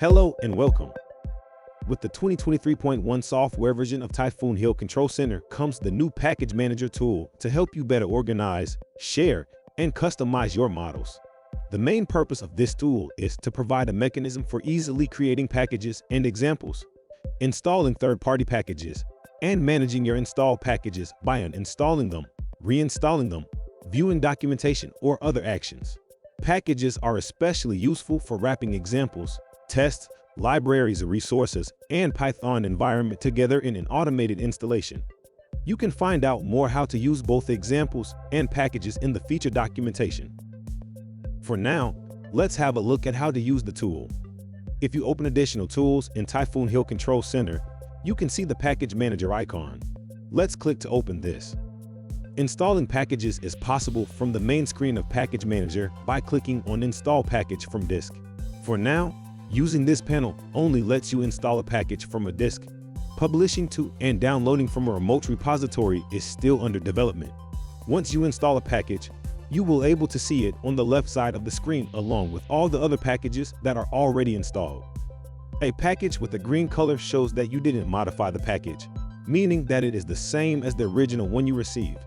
Hello and welcome. With the 2023.1 software version of Typhoon Hill Control Center comes the new Package Manager tool to help you better organize, share, and customize your models. The main purpose of this tool is to provide a mechanism for easily creating packages and examples, installing third-party packages, and managing your installed packages by uninstalling them, reinstalling them, viewing documentation, or other actions. Packages are especially useful for wrapping examples, tests, libraries of resources, and Python environment together in an automated installation. You can find out more how to use both examples and packages in the feature documentation. For now, let's have a look at how to use the tool. If you open additional tools in Typhoon Hill Control Center, you can see the Package Manager icon. Let's click to open this. Installing packages is possible from the main screen of Package Manager by clicking on Install Package from Disk. For now, using this panel only lets you install a package from a disk. Publishing to and downloading from a remote repository is still under development. Once you install a package, you will be able to see it on the left side of the screen along with all the other packages that are already installed. A package with a green color shows that you didn't modify the package, meaning that it is the same as the original one you received.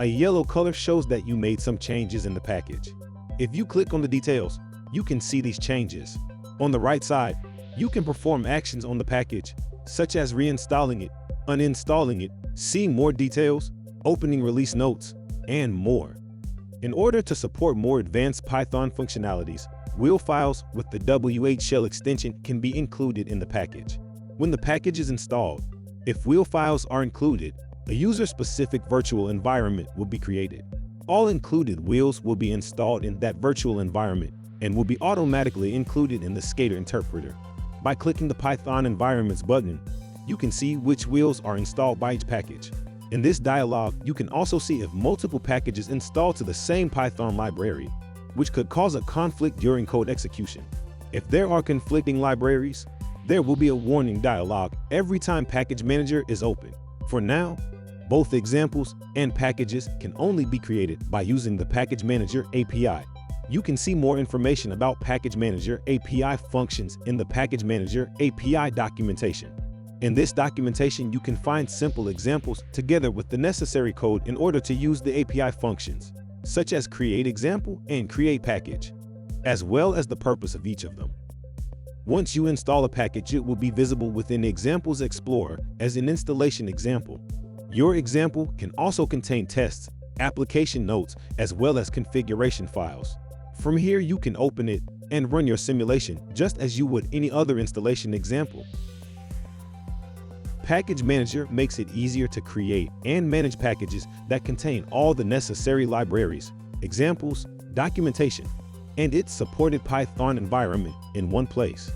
A yellow color shows that you made some changes in the package. If you click on the details, you can see these changes. On the right side, you can perform actions on the package, such as reinstalling it, uninstalling it, seeing more details, opening release notes, and more. In order to support more advanced Python functionalities, wheel files with the WH shell extension can be included in the package. When the package is installed, if wheel files are included, a user-specific virtual environment will be created. All included wheels will be installed in that virtual environment and will be automatically included in the Skater interpreter. By clicking the Python Environments button, you can see which wheels are installed by each package. In this dialog, you can also see if multiple packages installed to the same Python library, which could cause a conflict during code execution. If there are conflicting libraries, there will be a warning dialog every time Package Manager is open. For now, both examples and packages can only be created by using the Package Manager API. You can see more information about Package Manager API functions in the Package Manager API documentation. In this documentation, you can find simple examples together with the necessary code in order to use the API functions, such as create example and create package, as well as the purpose of each of them. Once you install a package, it will be visible within Examples Explorer as an installation example. Your example can also contain tests, application notes, as well as configuration files. From here, you can open it and run your simulation just as you would any other installation example. Package Manager makes it easier to create and manage packages that contain all the necessary libraries, examples, documentation, and its supported Python environment in one place.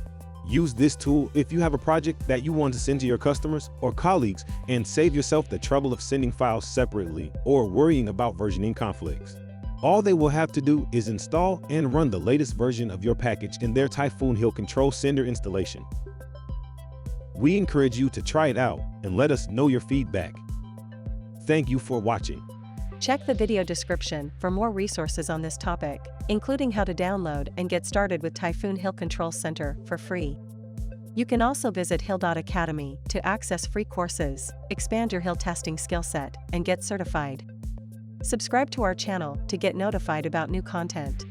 Use this tool if you have a project that you want to send to your customers or colleagues and save yourself the trouble of sending files separately or worrying about versioning conflicts. All they will have to do is install and run the latest version of your package in their Typhoon Hill Control Center installation. We encourage you to try it out and let us know your feedback. Thank you for watching. Check the video description for more resources on this topic, including how to download and get started with Typhoon Hill Control Center for free. You can also visit Hill.Academy to access free courses, expand your Hill testing skill set, and get certified. Subscribe to our channel to get notified about new content.